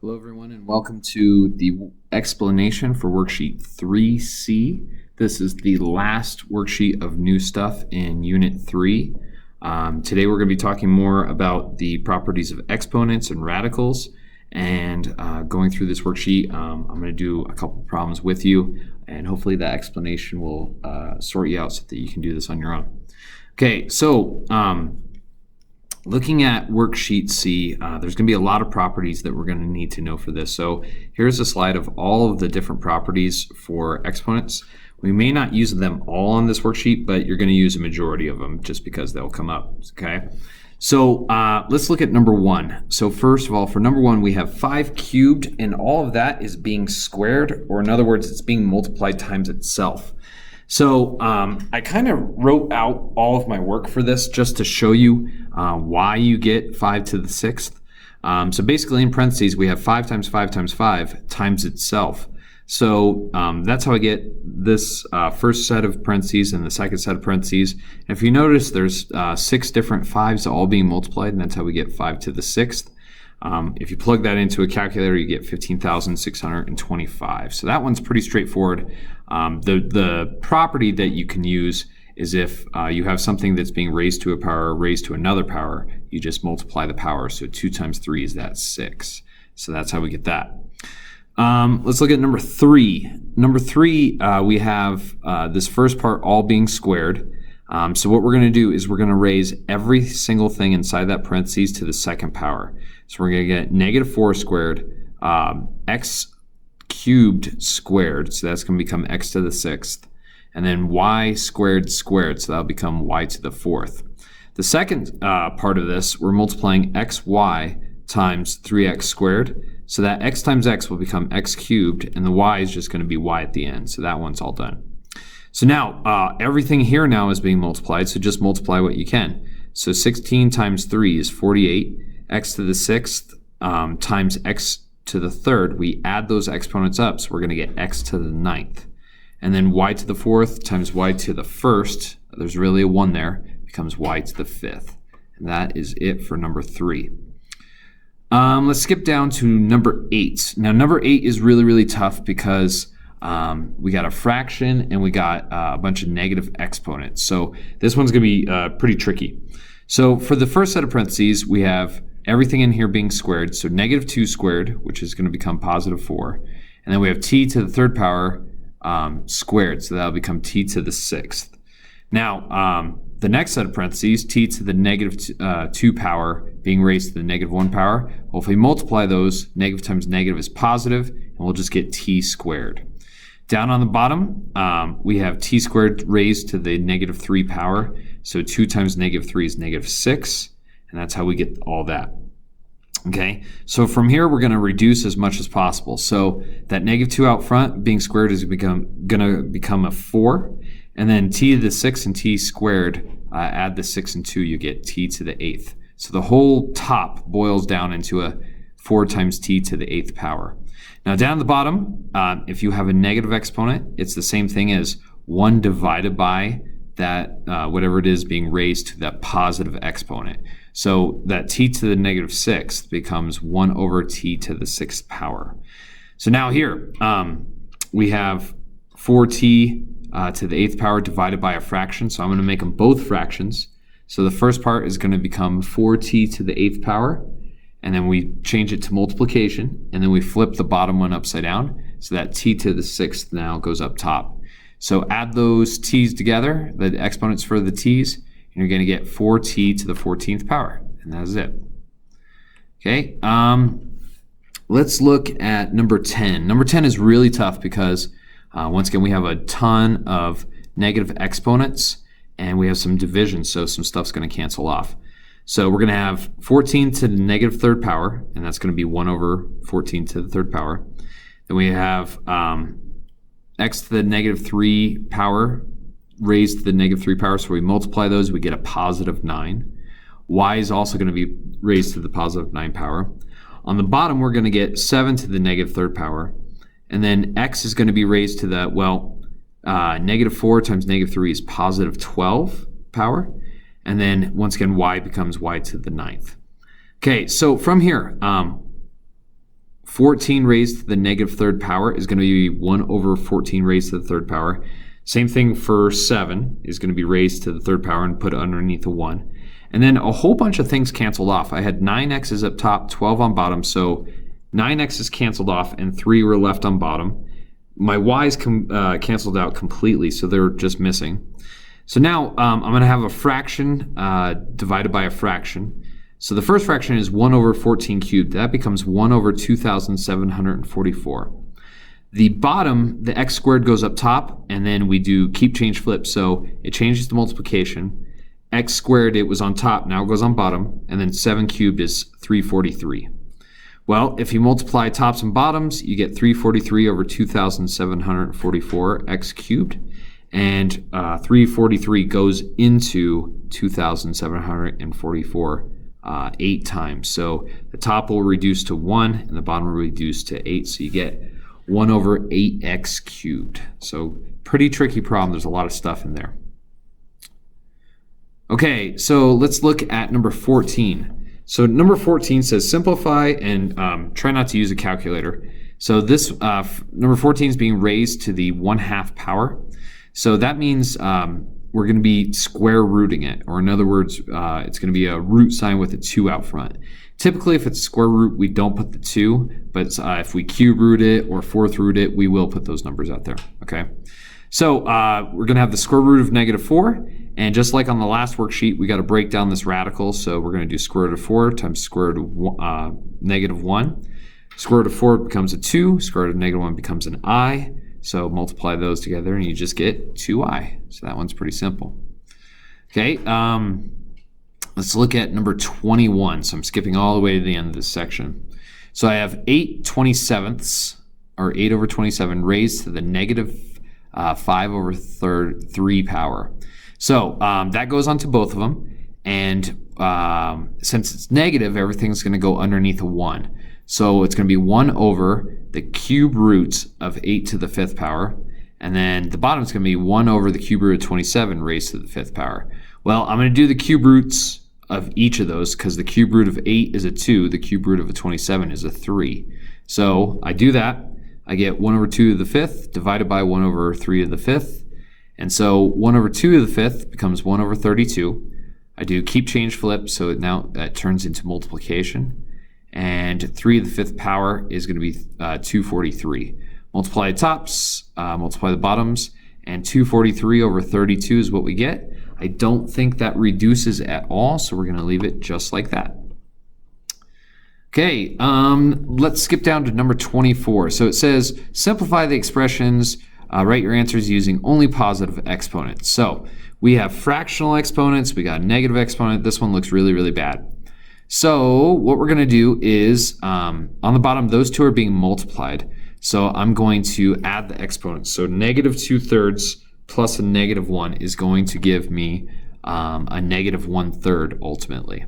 Hello everyone and welcome to the explanation for worksheet 3C. This is the last worksheet of new stuff in unit 3. Today we're going to be talking more about the properties of exponents and radicals, and going through this worksheet I'm going to do a couple problems with you, and hopefully that explanation will sort you out so that you can do this on your own. Okay, so looking at worksheet C, there's going to be a lot of properties that we're going to need to know for this. So here's a slide of all of the different properties for exponents. We may not use them all on this worksheet, but you're going to use a majority of them just because they'll come up. Okay. So let's look at number 1. So first of all, for number 1, we have 5 cubed, and all of that is being squared, or in other words, it's being multiplied times itself. So I kind of wrote out all of my work for this just to show you why you get 5 to the 6th. So basically in parentheses we have 5 times 5 times 5 times itself. So that's how I get this first set of parentheses and the second set of parentheses. And if you notice, there's 6 different 5s all being multiplied, and that's how we get 5 to the 6th. If you plug that into a calculator, you get 15,625. So that one's pretty straightforward. The property that you can use is if you have something that's being raised to a power raised to another power, you just multiply the power. So 2 times 3 is that 6. So that's how we get that. Let's look at number 3. Number 3, we have this first part all being squared. So what we're going to do is we're going to raise every single thing inside that parentheses to the second power. So we're going to get -4 squared, x cubed squared, so that's going to become x to the 6th, and then y squared squared, so that'll become y to the 4th. The second part of this, we're multiplying xy times 3x squared, so that x times x will become x cubed, and the y is just going to be y at the end, so that one's all done. So now everything here now is being multiplied, so just multiply what you can. So 16 times 3 is 48, x to the 6th times x to the 3rd. We add those exponents up, so we're going to get x to the 9th. And then y to the 4th times y to the 1st, there's really a 1 there, becomes y to the 5th. And that is it for number 3. Let's skip down to number 8. Now number 8 is really tough because we got a fraction and we got a bunch of negative exponents. So this one's going to be pretty tricky. So for the first set of parentheses, we have everything in here being squared. So -2 squared, which is going to become +4. And then we have t to the 3rd power squared. So that'll become t to the 6th. Now, the next set of parentheses, t to the -2 power being raised to the -1 power. Well, if we multiply those, negative times negative is positive, and we'll just get t squared. Down on the bottom, we have t squared raised to the -3 power. So 2 times -3 is -6, and that's how we get all that. Okay, so from here we're going to reduce as much as possible. So that -2 out front being squared is going to become a 4, and then t to the 6 and t squared, add the 6 and 2, you get t to the 8th. So the whole top boils down into a 4 times t to the 8th power. Now down at the bottom, if you have a negative exponent, it's the same thing as 1 divided by that whatever it is being raised to that positive exponent. So that t to the -6th becomes 1 over t to the 6th power. So now here we have 4t to the 8th power divided by a fraction. So I'm going to make them both fractions. So the first part is going to become 4t to the 8th power. And then we change it to multiplication, and then we flip the bottom one upside down, so that t to the 6th now goes up top. So add those t's together, the exponents for the t's, and you're going to get 4t to the 14th power, and that is it. Okay, let's look at number 10. Number 10 is really tough because, once again, we have a ton of negative exponents, and we have some division, so some stuff's going to cancel off. So we're going to have 14 to the -3rd power, and that's going to be 1 over 14 to the 3rd power. Then we have x to the -3 power raised to the -3 power, so we multiply those, we get a +9. Y is also going to be raised to the +9 power. On the bottom, we're going to get 7 to the -3rd power, and then x is going to be raised to the, -4 times -3 is +12 power. And then once again, y becomes y to the 9th. Okay, so from here, 14 raised to the negative third power is going to be 1 over 14 raised to the third power. Same thing for 7 is going to be raised to the third power and put underneath a 1. And then a whole bunch of things canceled off. I had 9x's up top, 12 on bottom, so 9x's canceled off and 3 were left on bottom. My y's canceled out completely, so they're just missing. So now I'm going to have a fraction divided by a fraction. So the first fraction is 1 over 14 cubed. That becomes 1 over 2,744. The bottom, the x squared goes up top, and then we do keep, change, flip. So it changes to multiplication. X squared, it was on top, now it goes on bottom. And then 7 cubed is 343. Well, if you multiply tops and bottoms, you get 343 over 2,744 x cubed. And 343 goes into 2,744 8 times. So the top will reduce to 1 and the bottom will reduce to 8. So you get 1 over 8x cubed. So pretty tricky problem. There's a lot of stuff in there. Okay, so let's look at number 14. So number 14 says simplify and try not to use a calculator. So this number 14 is being raised to the 1/2 power. So that means we're going to be square rooting it, or in other words, it's going to be a root sign with a 2 out front. Typically, if it's square root, we don't put the 2, but if we cube root it or fourth root it, we will put those numbers out there, okay? So we're going to have the square root of -4, and just like on the last worksheet, we got to break down this radical, so we're going to do square root of 4 times square root of -1. Square root of 4 becomes a 2, square root of -1 becomes an I, so multiply those together and you just get 2i. So that one's pretty simple. Okay, let's look at number 21. So I'm skipping all the way to the end of this section. So I have 8/27, or 8 over 27 raised to the -5 over 3 power. So that goes onto both of them. And since it's negative, everything's going to go underneath a 1. So it's going to be 1 over the cube root of 8 to the 5th power. And then the bottom is going to be 1 over the cube root of 27 raised to the 5th power. Well, I'm going to do the cube roots of each of those because the cube root of 8 is a 2. The cube root of a 27 is a 3. So I do that. I get 1 over 2 to the 5th divided by 1 over 3 to the 5th. And so 1 over 2 to the 5th becomes 1 over 32. I do keep, change, flip, so now that turns into multiplication. And 3 to the 5th power is going to be 243. Multiply the tops, multiply the bottoms, and 243 over 32 is what we get. I don't think that reduces at all, so we're going to leave it just like that. Okay, let's skip down to number 24. So it says, simplify the expressions, write your answers using only positive exponents. So we have fractional exponents, we got a negative exponent. This one looks really, really bad. So what we're going to do is, on the bottom, those two are being multiplied. So I'm going to add the exponents. So -2/3 plus a -1 is going to give me a -1/3 ultimately.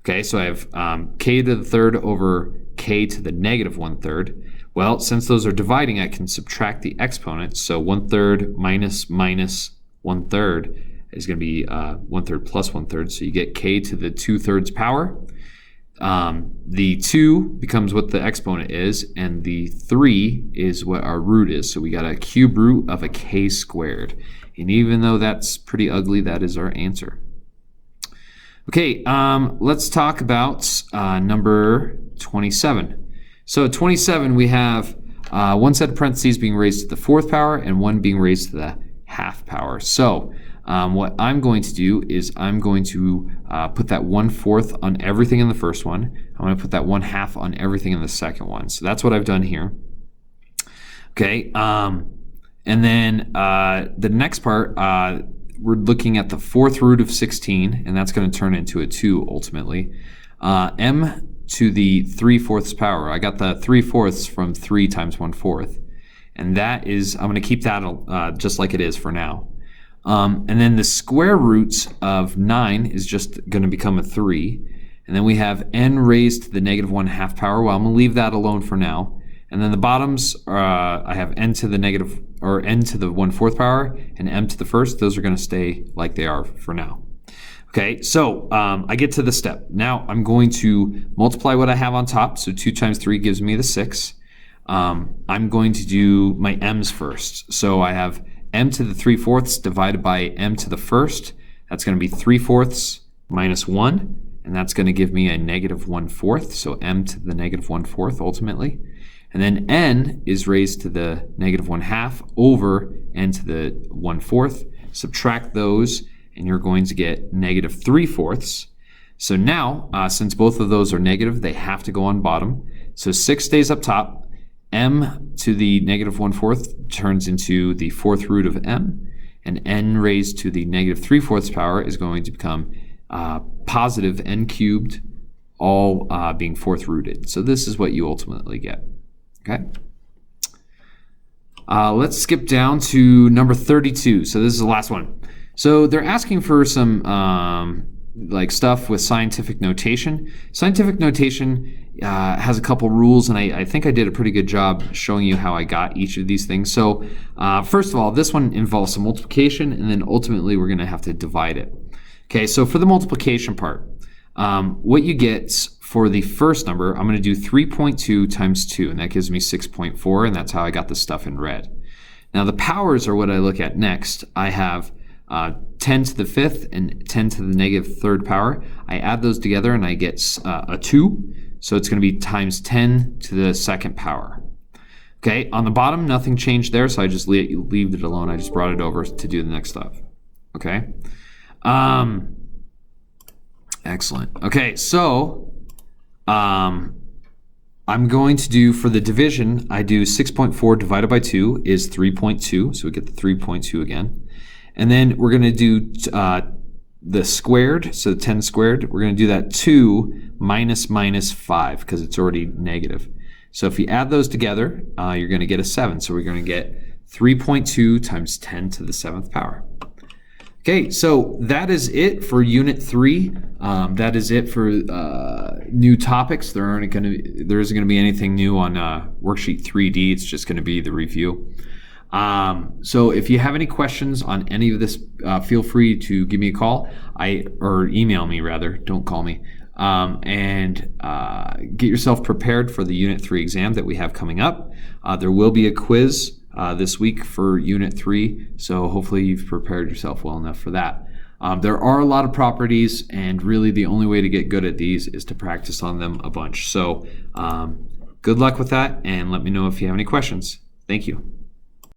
Okay, so I have k to the third over k to the -1/3. Well, since those are dividing, I can subtract the exponents. So 1/3 minus -1/3 is going to be 1/3 plus 1/3. So you get k to the 2/3 power. The 2 becomes what the exponent is, and the 3 is what our root is. So we got a cube root of a k squared. And even though that's pretty ugly, that is our answer. Okay, let's talk about number 27. So 27, we have one set of parentheses being raised to the 4th power and one being raised to the 1/2 power. So what I'm going to do is I'm going to put that 1/4 on everything in the first one. I'm going to put that 1/2 on everything in the second one. So that's what I've done here. Okay, and then the next part, we're looking at the 4th root of 16, and that's going to turn into a 2 ultimately. M to the 3/4 power. I got the 3/4 from 3 times 1/4. And that is, I'm going to keep that just like it is for now. And then the square roots of 9 is just going to become a 3. And then we have n raised to the -1/2 power. Well, I'm going to leave that alone for now. And then the bottoms, I have n to the n to the 1/4 power and m to the 1st. Those are going to stay like they are for now. Okay, so I get to the step. Now I'm going to multiply what I have on top. So 2 times 3 gives me the 6. I'm going to do my m's first. So I have m to the 3/4 divided by m to the first. That's going to be 3/4 minus 1. And that's going to give me a negative 1/4. So m to the negative 1/4 ultimately. And then n is raised to the negative 1/2 over n to the 1/4. Subtract those, and you're going to get negative 3/4. So now, since both of those are negative, they have to go on bottom. So 6 stays up top. M to the negative 1/4 turns into the 4th root of m. And n raised to the negative 3/4 power is going to become positive n cubed, all being 4th rooted. So this is what you ultimately get. Okay. Let's skip down to number 32. So this is the last one. So they're asking for some like stuff with scientific notation. Scientific notation has a couple rules, and I think I did a pretty good job showing you how I got each of these things. So first of all, this one involves some multiplication, and then ultimately we're going to have to divide it. Okay, so for the multiplication part, what you get for the first number, I'm going to do 3.2 times 2, and that gives me 6.4, and that's how I got the stuff in red. Now the powers are what I look at next. I have 10 to the 5th and 10 to the negative 3rd power. I add those together and I get a 2. So it's going to be times 10 to the 2nd power. Okay, on the bottom, nothing changed there, so I just leave it alone. I just brought it over to do the next stuff. Okay. Excellent. Okay, so I'm going to do, for the division, I do 6.4 divided by 2 is 3.2, so we get the 3.2 again. And then we're going to do the squared, so 10 squared. We're going to do that 2 minus 5 because it's already negative. So if you add those together, you're going to get a 7. So we're going to get 3.2 times 10 to the 7th power. Okay, so that is it for Unit 3. That is it for new topics. There isn't going to be anything new on Worksheet 3D. It's just going to be the review. So if you have any questions on any of this, feel free to give me a call, or email me rather, don't call me, and get yourself prepared for the Unit 3 exam that we have coming up. There will be a quiz this week for Unit 3, so hopefully you've prepared yourself well enough for that. There are a lot of properties, and really the only way to get good at these is to practice on them a bunch. So good luck with that, and let me know if you have any questions. Thank you.